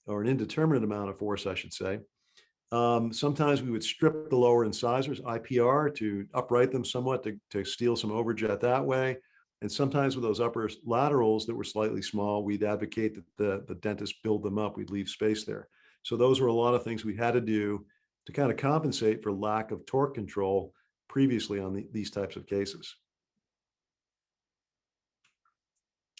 or an indeterminate amount of force, I should say. Sometimes we would strip the lower incisors, IPR, to upright them somewhat to steal some overjet that way. And sometimes with those upper laterals that were slightly small, we'd advocate that the dentist build them up. We'd leave space there. So those were a lot of things we had to do to kind of compensate for lack of torque control previously on these types of cases.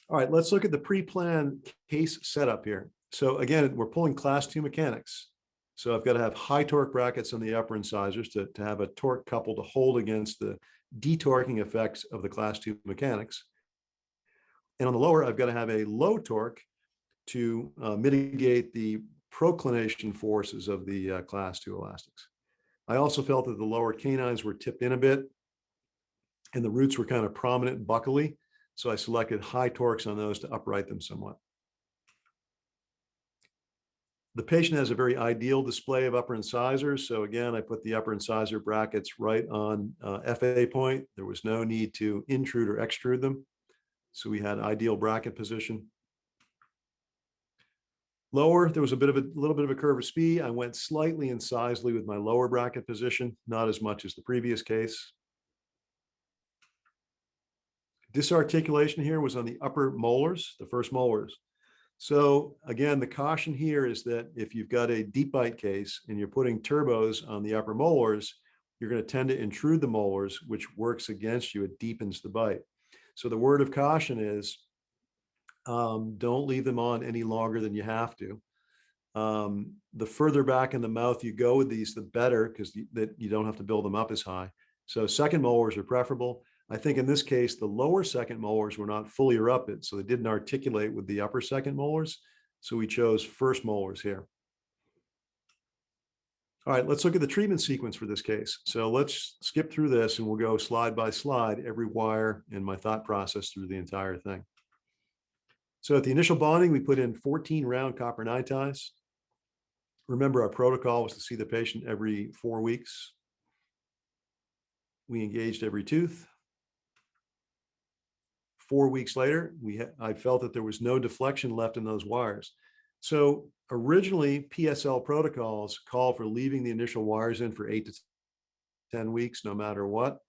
All right, let's look at the pre-planned case setup here. So again, we're pulling class 2 mechanics. So I've got to have high torque brackets on the upper incisors to have a torque couple to hold against the detorquing effects of the class 2 mechanics. And on the lower, I've got to have a low torque to mitigate the proclination forces of the class 2 elastics. I also felt that the lower canines were tipped in a bit and the roots were kind of prominent and buccally. So I selected high torques on those to upright them somewhat. The patient has a very ideal display of upper incisors. So again, I put the upper incisor brackets right on FA point. There was no need to intrude or extrude them. So we had ideal bracket position. Lower, there was a little bit of a curve of SPE. I went slightly incisely with my lower bracket position, not as much as the previous case. Disarticulation here was on the upper molars, the first molars. So again, the caution here is that if you've got a deep bite case and you're putting turbos on the upper molars, you're going to tend to intrude the molars, which works against you. It deepens the bite. So the word of caution is don't leave them on any longer than you have to. The further back in the mouth you go with these, the better, because you don't have to build them up as high. So second molars are preferable. I think in this case, the lower second molars were not fully erupted, so they didn't articulate with the upper second molars. So we chose first molars here. All right, let's look at the treatment sequence for this case. So let's skip through this and we'll go slide by slide, every wire and my thought process through the entire thing. So at the initial bonding, we put in 14 round copper NiTis. Remember, our protocol was to see the patient every 4 weeks. We engaged every tooth. 4 weeks later, I felt that there was no deflection left in those wires. So originally, PSL protocols call for leaving the initial wires in for 8 to 10 weeks, no matter what.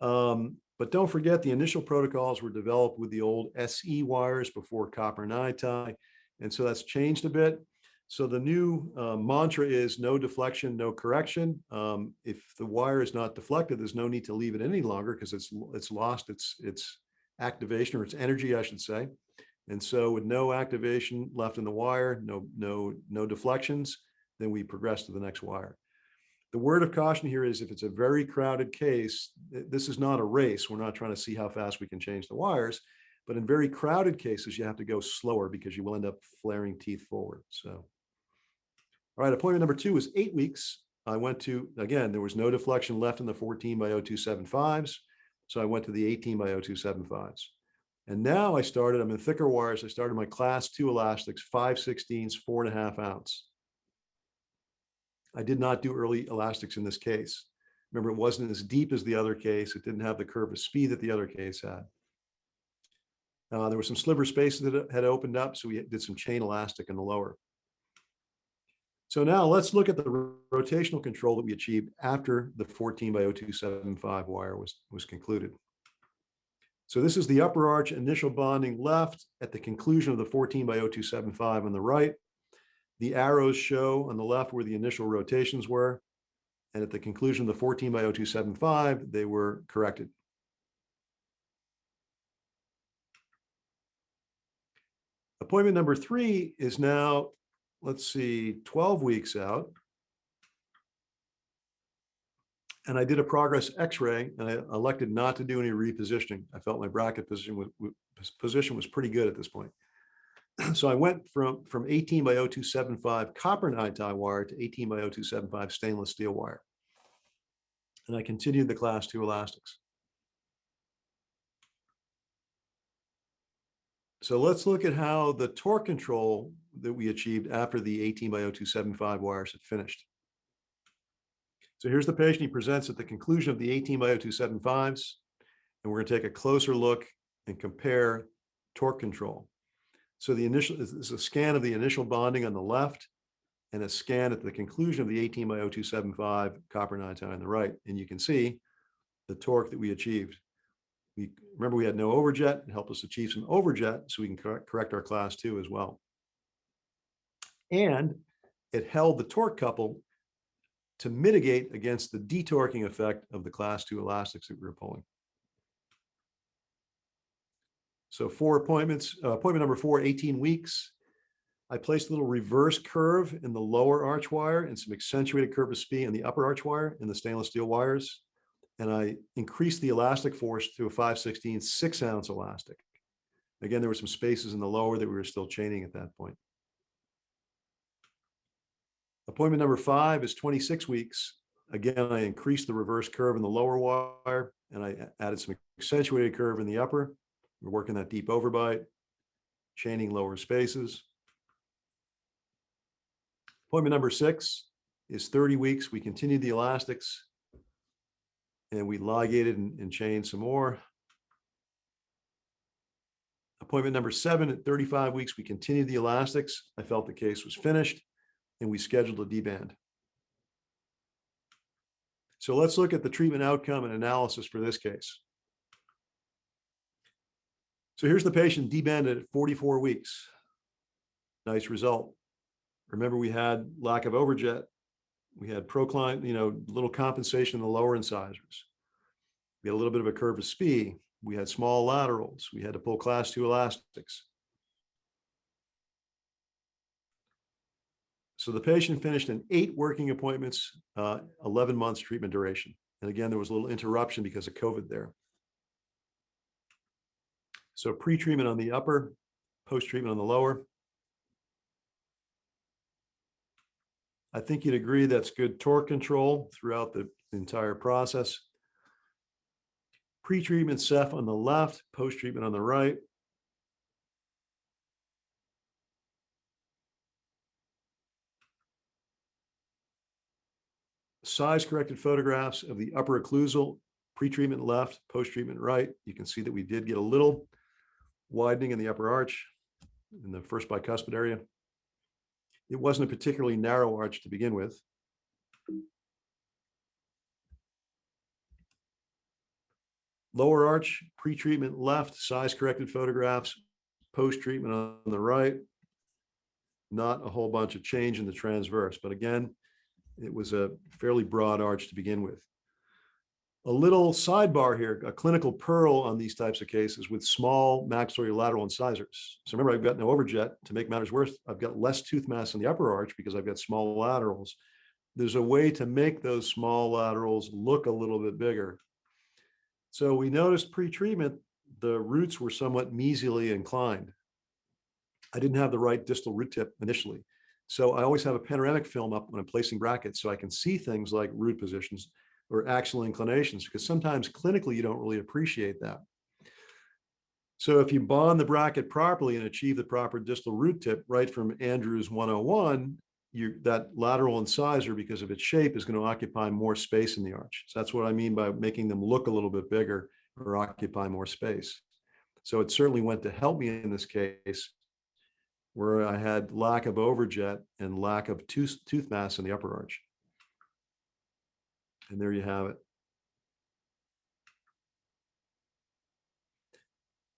But don't forget, the initial protocols were developed with the old SE wires before copper NiTi, and so that's changed a bit. So the new mantra is no deflection, no correction. If the wire is not deflected, there's no need to leave it any longer because it's lost its activation, or its energy, I should say. And so with no activation left in the wire, no deflections, then we progress to the next wire. The word of caution here is if it's a very crowded case, this is not a race. We're not trying to see how fast we can change the wires, but in very crowded cases, you have to go slower because you will end up flaring teeth forward. So, all right, appointment number 2 was 8 weeks. I went to, again, there was no deflection left in the 14 by 0275s. So I went to the 18 by 0275s. And now I'm in thicker wires. I started my class 2 elastics, 5/16, 4.5 ounce. I did not do early elastics in this case. Remember, it wasn't as deep as the other case. It didn't have the curve of speed that the other case had. There were some sliver spaces that had opened up, so we did some chain elastic in the lower. So now let's look at the rotational control that we achieved after the 14 by 0275 wire was concluded. So this is the upper arch initial bonding left at the conclusion of the 14 by 0275 on the right. The arrows show on the left where the initial rotations were. And at the conclusion of the 14 by 0275, they were corrected. Appointment number 3 is now, let's see, 12 weeks out. And I did a progress x-ray and I elected not to do any repositioning. I felt my bracket position was pretty good at this point. So I went from 18 by 0275 copper tie wire to 18 by 0275 stainless steel wire. And I continued the class 2 elastics. So let's look at how the torque control that we achieved after the 18 by 0275 wires had finished. So here's the patient. He presents at the conclusion of the 18 by 0275s, and we're going to take a closer look and compare torque control. So this is a scan of the initial bonding on the left and a scan at the conclusion of the 18 by 0275 copper tie on the right. And you can see the torque that we achieved. Remember, we had no overjet. It helped us achieve some overjet so we can correct our class 2 as well. And it held the torque couple to mitigate against the detorquing effect of the class 2 elastics that we were pulling. So 4 appointments, appointment number 4, 18 weeks. I placed a little reverse curve in the lower arch wire and some accentuated curve of speed in the upper arch wire in the stainless steel wires. And I increased the elastic force to a 5/16 6-ounce elastic. Again, there were some spaces in the lower that we were still chaining at that point. Appointment number 5 is 26 weeks. Again, I increased the reverse curve in the lower wire and I added some accentuated curve in the upper. We're working that deep overbite, chaining lower spaces. Appointment number 6 is 30 weeks. We continued the elastics and we ligated and chained some more. Appointment number 7 at 35 weeks, we continued the elastics. I felt the case was finished and we scheduled a deband. So let's look at the treatment outcome and analysis for this case. So here's the patient debanded at 44 weeks. Nice result. Remember, we had lack of overjet. We had procline, little compensation in the lower incisors. We had a little bit of a curve of speed. We had small laterals. We had to pull class 2 elastics. So the patient finished in 8 working appointments, 11 months treatment duration. And again, there was a little interruption because of COVID there. So pre-treatment on the upper, post-treatment on the lower. I think you'd agree that's good torque control throughout the entire process. Pre-treatment Ceph on the left, post-treatment on the right. Size-corrected photographs of the upper occlusal, pre-treatment left, post-treatment right. You can see that we did get a little widening in the upper arch in the first bicuspid area. It wasn't a particularly narrow arch to begin with. Lower arch, pre-treatment left, size-corrected photographs, post-treatment on the right. Not a whole bunch of change in the transverse, but again, it was a fairly broad arch to begin with. A little sidebar here, a clinical pearl on these types of cases with small maxillary lateral incisors. So remember, I've got no overjet. To make matters worse, I've got less tooth mass in the upper arch because I've got small laterals. there's a way to make those small laterals look a little bit bigger. So we noticed pre-treatment, the roots were somewhat mesially inclined. I didn't have the right distal root tip initially. So I always have a panoramic film up when I'm placing brackets so I can see things like root positions or axial inclinations, because sometimes clinically you don't really appreciate that. So if you bond the bracket properly and achieve the proper distal root tip right from Andrews 101, that lateral incisor, because of its shape, is going to occupy more space in the arch. So that's what I mean by making them look a little bit bigger or occupy more space. So it certainly went to help me in this case, where I had lack of overjet and lack of tooth mass in the upper arch. And there you have it.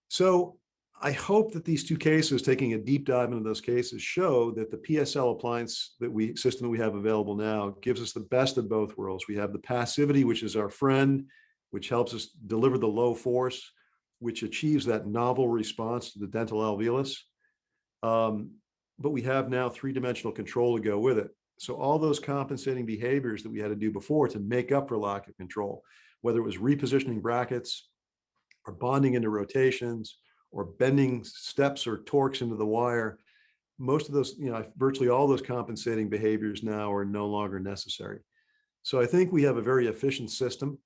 So I hope that these two cases, taking a deep dive into those cases, show that the PSL appliance system that we have available now gives us the best of both worlds. We have the Passivity, which is our friend, which helps us deliver the low force, which achieves that novel response to the dental alveolus. But we have now three-dimensional control to go with it. So all those compensating behaviors that we had to do before to make up for lack of control, whether it was repositioning brackets or bonding into rotations or bending steps or torques into the wire, most of those, virtually all those compensating behaviors now are no longer necessary. So I think we have a very efficient system.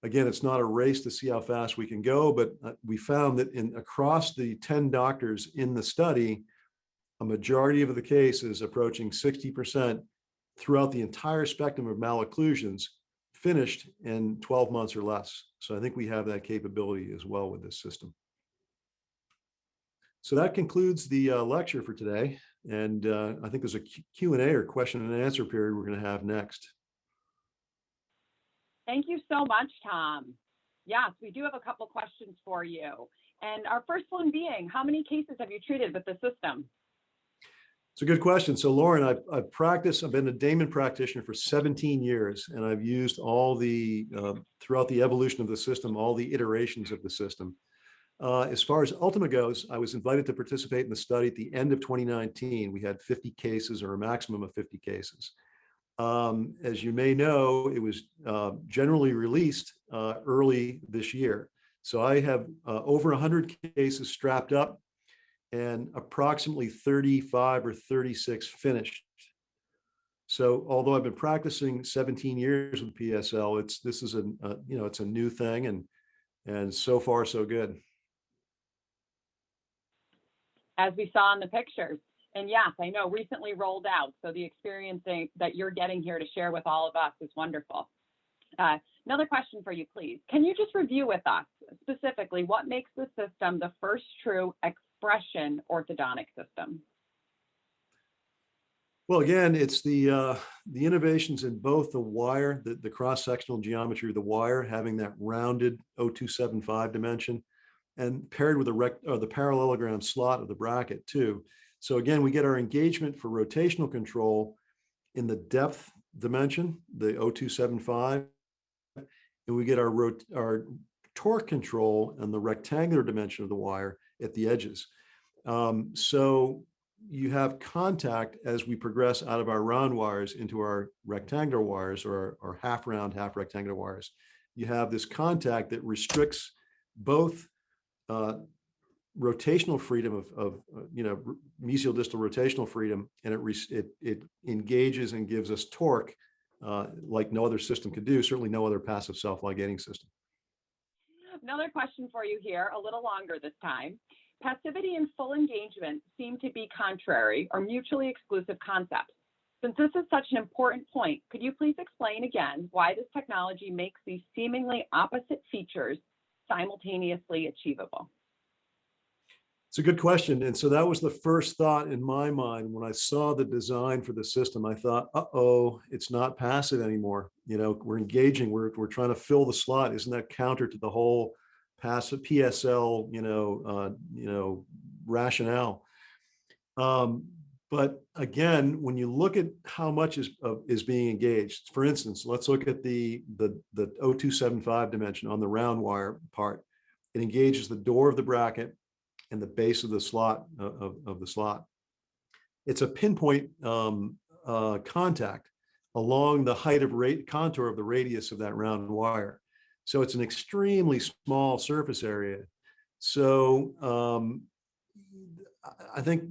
Again, it's not a race to see how fast we can go, but we found that across the 10 doctors in the study, a majority of the cases, approaching 60% throughout the entire spectrum of malocclusions, finished in 12 months or less. So I think we have that capability as well with this system. So that concludes the lecture for today. And I think there's a Q&A or question and answer period we're going to have next. Thank you so much, Tom. Yes, we do have a couple questions for you. And our first one being, how many cases have you treated with the system? It's a good question. So Lauren, I've been a Damon practitioner for 17 years, and I've used all the, throughout the evolution of the system, all the iterations of the system. As far as Ultima goes, I was invited to participate in the study at the end of 2019. We had 50 cases, or a maximum of 50 cases. As you may know, it was generally released early this year. So I have over 100 cases strapped up and approximately 35 or 36 finished. So although I've been practicing 17 years with PSL, this is it's a new thing, and so far so good. As we saw in the pictures. And yes, I know recently rolled out. So the experience that you're getting here to share with all of us is wonderful. Another question for you, please. Can you just review with us specifically what makes the system the first true expression orthodontic system? Well, again, it's the innovations in both the wire, the cross-sectional geometry of the wire, having that rounded 0275 dimension, and paired with the parallelogram slot of the bracket too. So again, we get our engagement for rotational control in the depth dimension, the 0275, and we get our torque control and the rectangular dimension of the wire at the edges. So you have contact as we progress out of our round wires into our rectangular wires, or our half round, half rectangular wires. You have this contact that restricts both rotational freedom of mesial distal rotational freedom, and it engages and gives us torque like no other system could do, certainly no other passive self-ligating system. Another question for you here, a little longer this time. Passivity and full engagement seem to be contrary or mutually exclusive concepts. Since this is such an important point, could you please explain again why this technology makes these seemingly opposite features simultaneously achievable? It's a good question. And so that was the first thought in my mind when I saw the design for the system. I thought, uh-oh, it's not passive anymore. We're engaging, we're trying to fill the slot. Isn't that counter to the whole passive PSL, rationale? But again, when you look at how much is being engaged, for instance, let's look at the 0275 dimension on the round wire part. It engages the door of the bracket and the base of the slot of the slot. It's a pinpoint contact. along the height of contour of the radius of that round wire. So it's an extremely small surface area. So I think,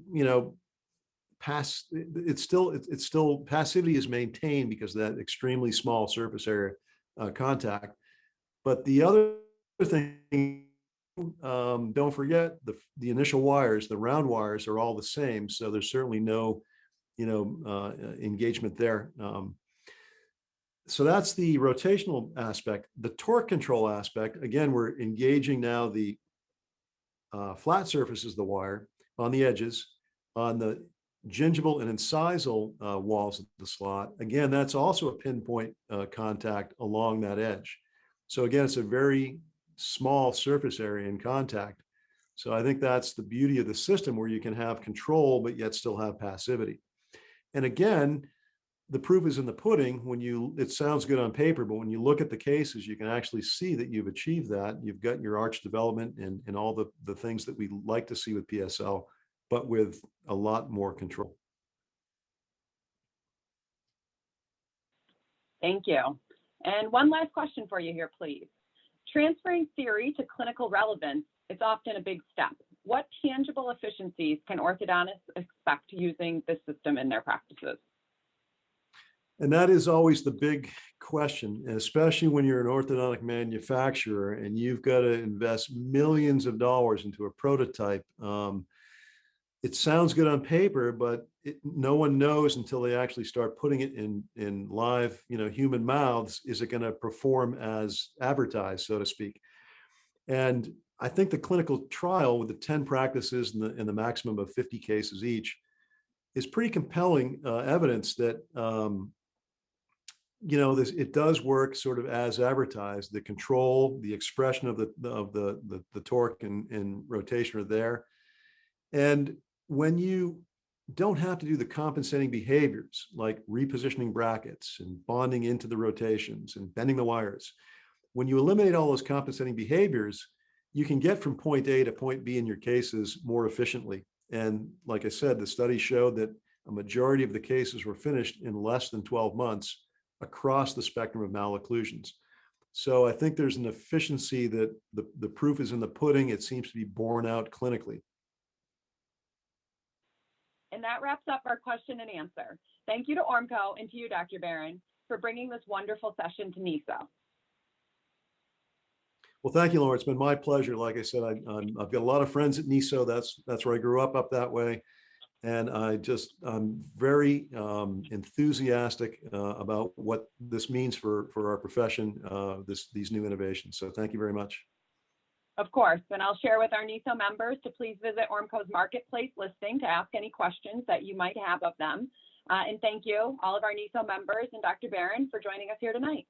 it's still passivity is maintained because of that extremely small surface area contact. But the other thing, don't forget the initial wires, the round wires are all the same. So there's certainly no, engagement there. So that's the rotational aspect. The torque control aspect, again, we're engaging now the flat surfaces of the wire on the edges, on the gingival and incisal walls of the slot. Again, that's also a pinpoint contact along that edge. So again, it's a very small surface area in contact. So I think that's the beauty of the system, where you can have control, but yet still have passivity. And again, the proof is in the pudding. It sounds good on paper, but when you look at the cases, you can actually see that you've achieved that. You've got your arch development and all the things that we like to see with PSL, but with a lot more control. Thank you. And one last question for you here, please. Transferring theory to clinical relevance, it's often a big step. What tangible efficiencies can orthodontists expect using this system in their practices? And that is always the big question, especially when you're an orthodontic manufacturer and you've got to invest millions of dollars into a prototype. It sounds good on paper, but no one knows until they actually start putting it in live, human mouths. Is it going to perform as advertised, so to speak? And I think the clinical trial with the 10 practices and the maximum of 50 cases each is pretty compelling evidence that it does work sort of as advertised. The control, the expression of the torque and rotation are there. And when you don't have to do the compensating behaviors like repositioning brackets and bonding into the rotations and bending the wires, when you eliminate all those compensating behaviors, you can get from point A to point B in your cases more efficiently. And like I said, the study showed that a majority of the cases were finished in less than 12 months across the spectrum of malocclusions. So I think there's an efficiency that the proof is in the pudding. It seems to be borne out clinically. And that wraps up our question and answer. Thank you to Ormco and to you, Dr. Barron, for bringing this wonderful session to NESO. Well, thank you, Laura. It's been my pleasure. Like I said, I've got a lot of friends at NESO. That's where I grew up that way. And I'm very enthusiastic about what this means for our profession, these new innovations. So thank you very much. Of course, and I'll share with our NESO members to please visit Ormco's marketplace listing to ask any questions that you might have of them. And thank you, all of our NESO members and Dr. Barron, for joining us here tonight.